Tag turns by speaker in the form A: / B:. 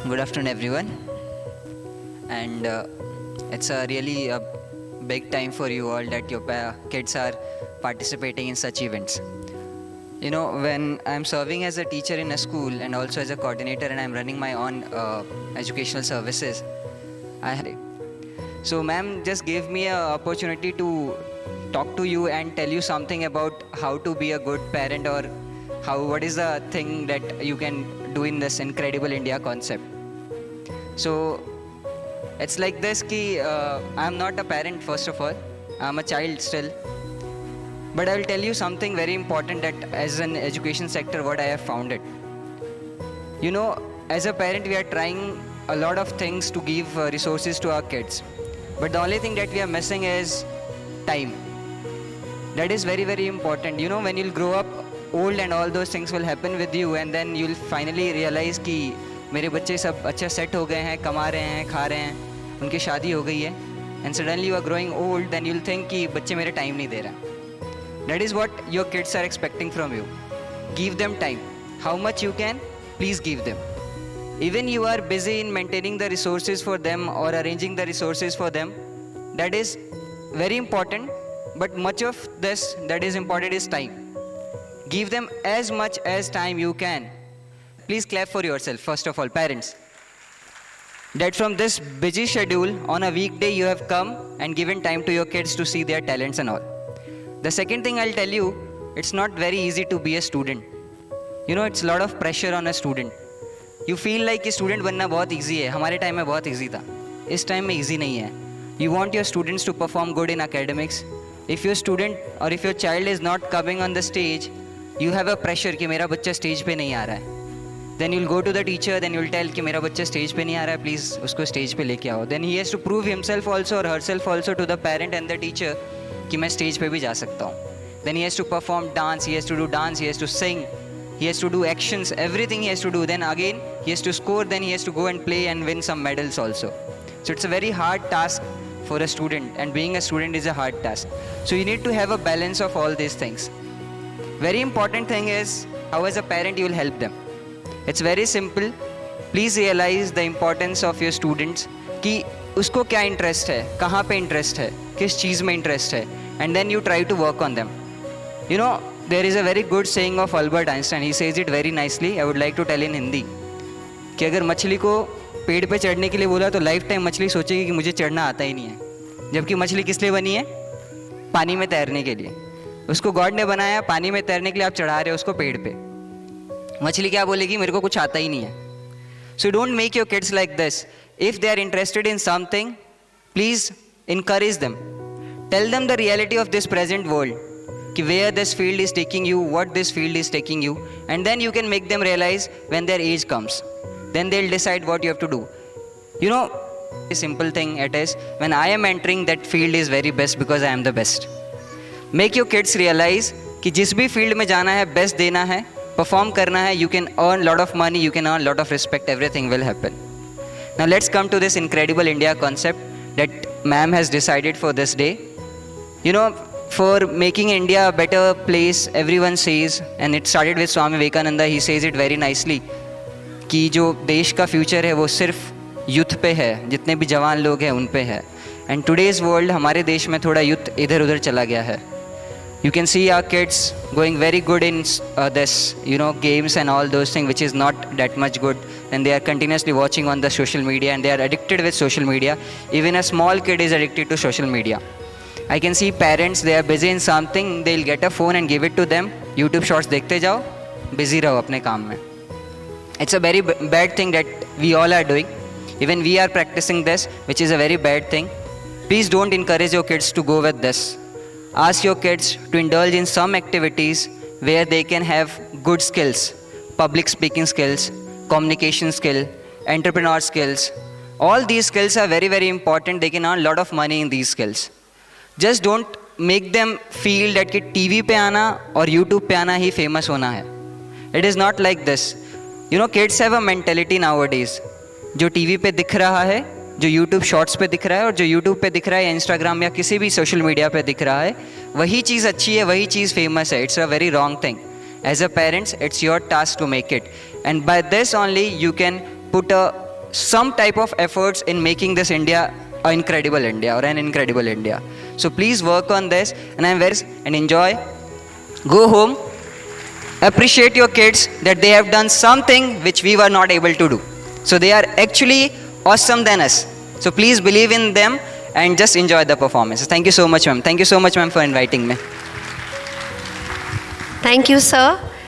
A: Good afternoon, everyone. And it's a really a big time for you all that your kids are participating in such events. You know, when I'm serving as a teacher in a school and also as a coordinator, and I'm running my own educational services, I so ma'am just gave me an opportunity to talk to you and tell you something about how to be a good parent, or how what is the thing that you can do in this incredible India concept. So it's like this ki I'm not a parent first of all. I'm a child still. But I will tell you something very important that as an education sector what I have found it. You know, as a parent we are trying a lot of things to give resources to our kids. But the only thing that we are missing is time. That is very very important. You know, when you'll grow up old and all those things will happen with you, and then you'll finally realize कि मेरे बच्चे सब अच्छा set हो गए हैं, कमा रहे हैं, खा रहे हैं, उनकी शादी हो गई है, and suddenly you are growing old, then you'll think कि बच्चे मेरे time नहीं दे रहा. That is what your kids are expecting from you. Give them time. How much you can, please give them. Even you are busy in maintaining the resources for them or arranging the resources for them, that is very important, but much of this that is important is time. Give them as much as time you can. Please clap for yourself, first of all, parents. That from this busy schedule on a weekday you have come and given time to your kids to see their talents and all. The second thing I'll tell you, it's not very easy to be a student. You know, it's a lot of pressure on a student. You feel like कि student बनना बहुत easy है. हमारे time में बहुत easy था. इस time में easy नहीं है. You want your students to perform good in academics. If your student or if your child is not coming on the stage, you have a pressure कि मेरा बच्चा stage पे नहीं आ रहा है. Then you'll go to the teacher, then you'll tell कि मेरा बच्चा stage पे नहीं आ रहा है, please उसको stage पे लेके आओ. Then he has to prove himself also or herself also to the parent and the teacher कि मैं stage पे भी जा सकता हूँ. Then he has to perform dance, he has to do dance, he has to sing, he has to do actions, everything he has to do. Then again he has to score, then he has to go and play and win some medals also. So it's a very hard task for a student, and being a student is a hard task. So you need to have a balance of all these things. Very important thing is how as a parent you will help them. It's very simple. Please realize the importance of your students कि उसको क्या interest है, कहाँ पे interest है, किस चीज़ में interest है, and then you try to work on them. You know, there is a very good saying of Albert Einstein. He says it very nicely. I would like to tell in Hindi कि अगर मछली को पेड़ पे चढ़ने के लिए बोला तो लाइफ टाइम मछली सोचेगी कि मुझे चढ़ना आता ही नहीं है, जबकि मछली किस लिए बनी है? पानी में तैरने के लिए. उसको गॉड ने बनाया पानी में तैरने के लिए, आप चढ़ा रहे हो उसको पेड़ पे. मछली क्या बोलेगी? मेरे को कुछ आता ही नहीं है. So don't make your kids like this. If they are interested in something, please encourage them. Tell them the reality of this present world, कि where this field is taking you, what this field is taking you, and then you can make them realize when their age comes. Then they'll decide what you have to do. You know, a simple thing it is, when I am entering that field is very best because I am the best. Make your kids realize कि जिस भी field में जाना है, best देना है, perform करना है, you can earn lot of money, you can earn lot of respect, everything will happen. Now let's come to this incredible India concept that ma'am has decided for this day. You know, for making India a better place, everyone says, and it started with Swami Vivekananda, he says it very nicely, कि जो देश का future है वो सिर्फ youth पे है, जितने भी जवान लोग हैं उन पे है. एंड टुडेज़ वर्ल्ड, हमारे देश में थोड़ा यूथ इधर उधर चला गया है. You can see our kids going very good in this, you know, games and all those things, which is not that much good. And they are continuously watching on the social media, and they are addicted with social media. Even a small kid is addicted to social media. I can see parents, they are busy in something, they'll get a phone and give it to them. YouTube shorts देखते जाओ, busy रहो अपने काम में. It's a very bad thing that we all are doing. Even we are practicing this, which is a very bad thing. Please don't encourage your kids to go with this. Ask your kids to indulge in some activities where they can have good skills, public speaking skills, communication skill, entrepreneur skills. All these skills are very very important. They can earn a lot of money in these skills. Just don't make them feel that कि TV पे आना और YouTube पे आना ही famous होना है. It is not like this. You know, kids have a mentality nowadays. जो TV पे दिख रहा है, जो YouTube शॉर्ट्स पे दिख रहा है, और जो YouTube पे दिख रहा है या Instagram या किसी भी सोशल मीडिया पे दिख रहा है, वही चीज़ अच्छी है, वही चीज़ फेमस है. It's a very wrong thing. As a parents, it's your task to make it, and by this only you can put a some type of efforts in making this India an incredible India or an incredible India. So please work on this, and enjoy. Go home, appreciate your kids that they have done something which we were not able to do. So they are actually awesome than us. So please believe in them and just enjoy the performance. Thank you so much, ma'am. Thank you so much, ma'am, for inviting me.
B: Thank you, sir.